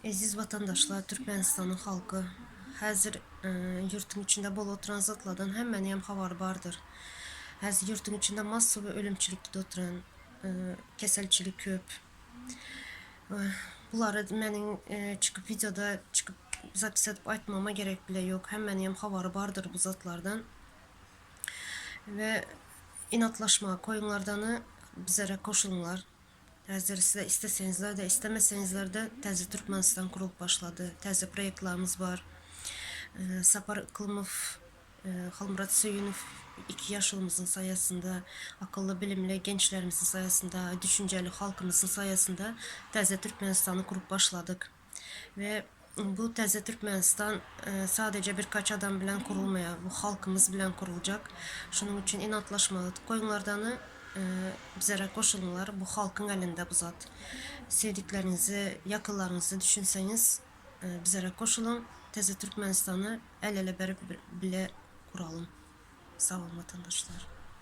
Aziz vatandaşlar, Türkmenistan'ın halkı, hazır yurtun içinde bol oturan zatlardan hemmeniyem haber vardır. Hazır yurtun içinde masum ve ölümçülükte oturan, keselçilik köp. Bunları benim çıkıp videoda çıkıp zapis edip aytmama gerek bile yok. Hemmeniyem haber vardır bu zatlardan. Ve inatlaşma koyunlardanı bizlere koşulunlar. Təzələri sizə istəsənizlər də, istəməsənizlər də təzə Türkmenistan qurulub başladı. Təzə proyektlərimiz var. Sapar Iqlimov, Xalmurat Söyünov 2 yaşımızın sayesinde, akıllı bilimli gençlerimizin sayesinde, düşünceli halkımızın sayesinde təzə Türkmenistan'ı kurup başladık. Ve bu təzə Türkmenistan sadece birkaç adam bilen kurulmaya, bu halkımız bilen kurulacak. Şunun için inatlaşmalı koyunlardanı bizlere koşulunlar, bu halkın elinde bu zat. Sevdiklerinizi, yakınlarınızı düşünseniz bizlere koşulun. Təzə Türkmenistan'ı el ele bile kuralım. Sağ olun vatandaşlar.